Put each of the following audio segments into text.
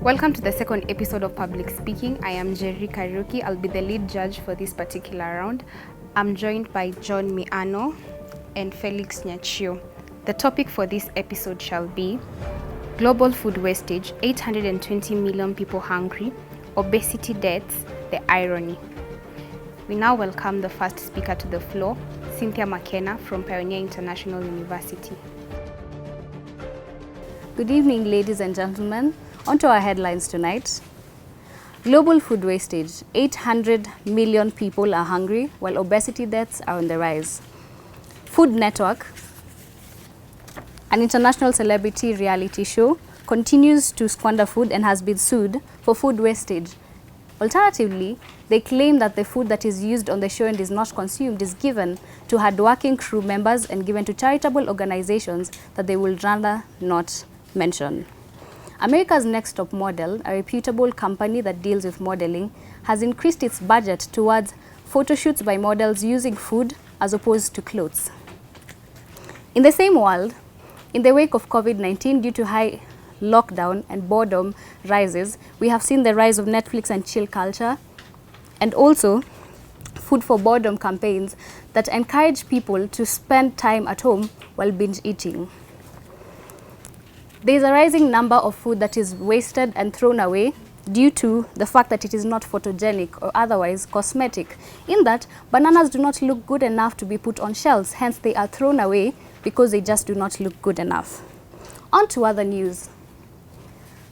Welcome to the second episode of Public Speaking. I am Jerry Kariuki. I'll be the lead judge for this particular round. I'm joined by John Miano and Felix Nyachio. The topic for this episode shall be global food wastage, 820 million people hungry, obesity deaths, the irony. We now welcome the first speaker to the floor, Cynthia McKenna from Pioneer International University. Good evening, ladies and gentlemen. On to our headlines tonight. Global food wastage. 800 million people are hungry, while obesity deaths are on the rise. Food Network, an international celebrity reality show, continues to squander food and has been sued for food wastage. Alternatively, they claim that the food that is used on the show and is not consumed is given to hardworking crew members and given to charitable organizations that they will rather not mention. America's Next Top Model, a reputable company that deals with modeling, has increased its budget towards photo shoots by models using food as opposed to clothes. In the same world, in the wake of COVID-19, due to high lockdown and boredom rises, we have seen the rise of Netflix and chill culture, and also food for boredom campaigns that encourage people to spend time at home while binge eating. There is a rising number of food that is wasted and thrown away due to the fact that it is not photogenic or otherwise cosmetic, in that bananas do not look good enough to be put on shelves, hence they are thrown away because they just do not look good enough. On to other news.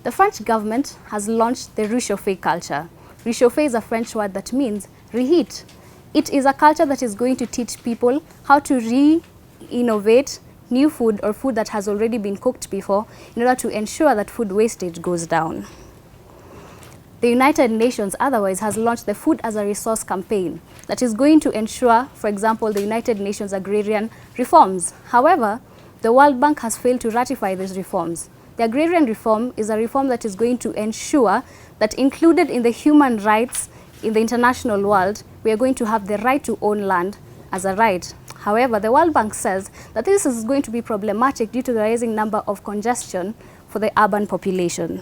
The French government has launched the réchauffé culture. Réchauffer is a French word that means reheat. It is a culture that is going to teach people how to re-innovate new food or food that has already been cooked before in order to ensure that food wastage goes down. The United Nations otherwise has launched the Food as a Resource campaign that is going to ensure, for example, the United Nations agrarian reforms. However, the World Bank has failed to ratify these reforms. The agrarian reform is a reform that is going to ensure that included in the human rights in the international world, we are going to have the right to own land as a right. However, the World Bank says that this is going to be problematic due to the rising number of congestion for the urban population.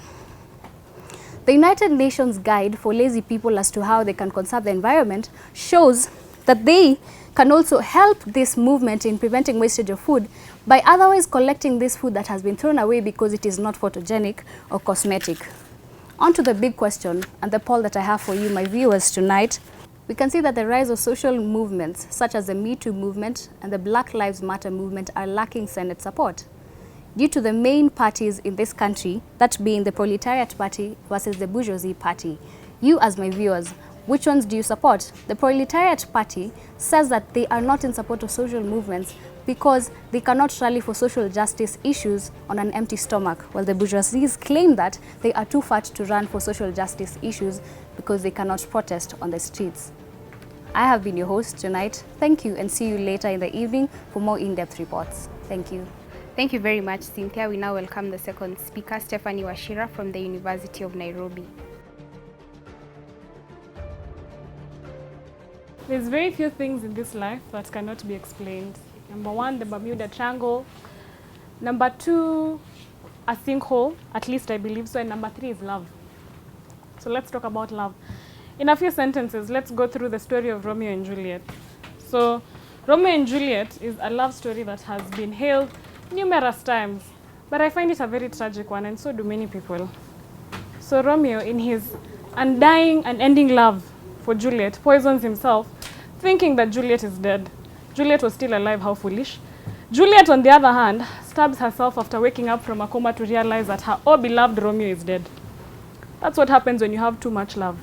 The United Nations Guide for Lazy People as to how they can conserve the environment shows that they can also help this movement in preventing wastage of food by otherwise collecting this food that has been thrown away because it is not photogenic or cosmetic. On to the big question and the poll that I have for you, my viewers, tonight. We can see that the rise of social movements such as the Me Too movement and the Black Lives Matter movement are lacking Senate support due to the main parties in this country, that being the Proletariat Party versus the Bourgeoisie Party. You as my viewers, which ones do you support? The Proletariat Party says that they are not in support of social movements because they cannot rally for social justice issues on an empty stomach, while the bourgeoisies claim that they are too fat to run for social justice issues because they cannot protest on the streets. I have been your host tonight. Thank you, and see you later in the evening for more in-depth reports. Thank you. Thank you very much, Cynthia. We now welcome the second speaker, Stephanie Wachira from the University of Nairobi. There's very few things in this life that cannot be explained. Number one, the Bermuda Triangle. Number two, a sinkhole, at least I believe so. And number three is love. So let's talk about love. In a few sentences, let's go through the story of Romeo and Juliet. So Romeo and Juliet is a love story that has been hailed numerous times, but I find it a very tragic one, and so do many people. So Romeo, in his undying and ending love for Juliet, poisons himself, thinking that Juliet is dead. Juliet was still alive, how foolish. Juliet, on the other hand, stabs herself after waking up from a coma to realize that her beloved Romeo is dead. That's what happens when you have too much love.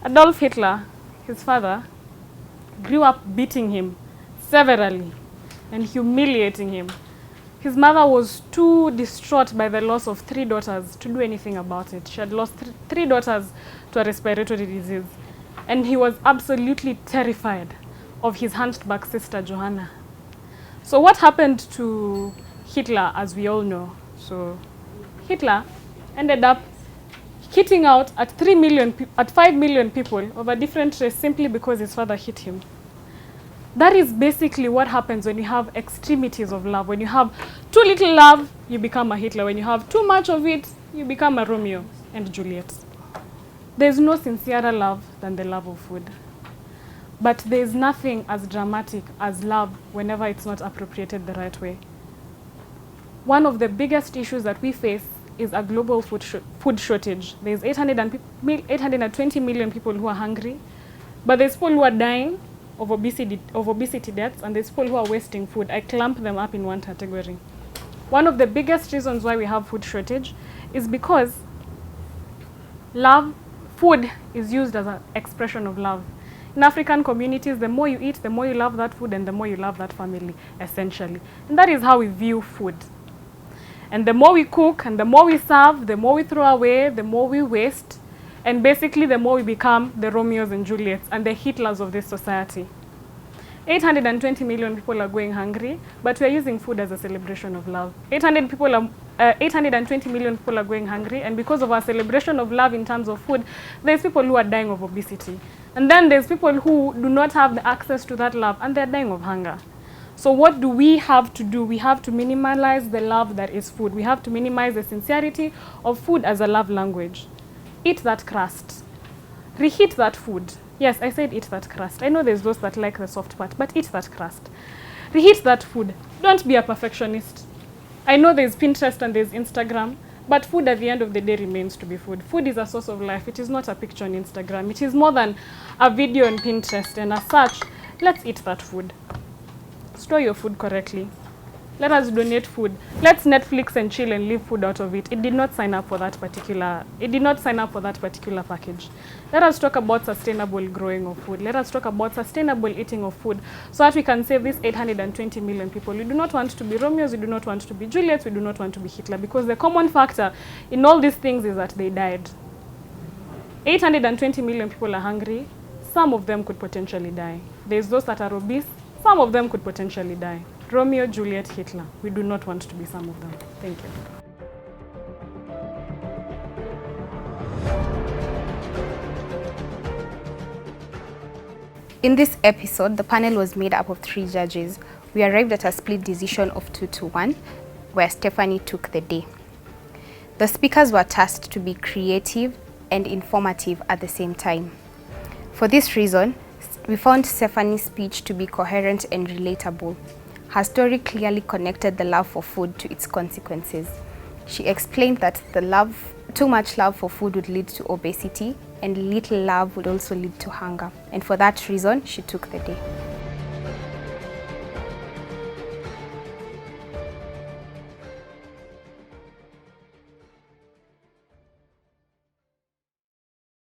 Adolf Hitler, his father, grew up beating him severally and humiliating him. His mother was too distraught by the loss of 3 daughters to do anything about it. She had lost three daughters to a respiratory disease, and he was absolutely terrified of his hunchback sister Johanna. So what happened to Hitler, as we all know? So Hitler ended up hitting out at 5 million people of a different race simply because his father hit him. That is basically what happens when you have extremities of love. When you have too little love, you become a Hitler. When you have too much of it, you become a Romeo and Juliet. There's no sincerer love than the love of food. But there's nothing as dramatic as love whenever it's not appropriated the right way. One of the biggest issues that we face is a global food shortage. There's 820 million people who are hungry, but there's people who are dying of obesity deaths, and there's people who are wasting food. I clump them up in one category. One of the biggest reasons why we have food shortage is because food is used as an expression of love. In African communities, the more you eat, the more you love that food, and the more you love that family, essentially. And that is how we view food. And the more we cook, and the more we serve, the more we throw away, the more we waste, and basically the more we become the Romeos and Juliets and the Hitlers of this society. 820 million people are going hungry, but we are using food as a celebration of love. 820 million people are going hungry, and because of our celebration of love in terms of food, there's people who are dying of obesity. And then there's people who do not have the access to that love, and they're dying of hunger. So what do we have to do? We have to minimize the love that is food. We have to minimize the sincerity of food as a love language. Eat that crust. Reheat that food. Yes, I said eat that crust. I know there's those that like the soft part, but eat that crust. Reheat that food. Don't be a perfectionist. I know there's Pinterest and there's Instagram, but food at the end of the day remains to be food. Food is a source of life. It is not a picture on Instagram. It is more than a video on Pinterest, and as such, let's eat that food. Store your food correctly. Let us donate food. Let's Netflix and chill and leave food out of it. It did not sign up for that particular package. Let us talk about sustainable growing of food. Let us talk about sustainable eating of food so that we can save these 820 million people. We do not want to be Romeos, we do not want to be Juliets, we do not want to be Hitler, because the common factor in all these things is that they died. 820 million people are hungry. Some of them could potentially die. There's those that are obese. Some of them could potentially die. Romeo, Juliet, Hitler. We do not want to be some of them. Thank you. In this episode, the panel was made up of 3 judges. We arrived at a split decision of 2-1, where Stephanie took the day. The speakers were tasked to be creative and informative at the same time. For this reason, we found Stephanie's speech to be coherent and relatable. Her story clearly connected the love for food to its consequences. She explained that too much love for food would lead to obesity, and little love would also lead to hunger. And for that reason, she took the day.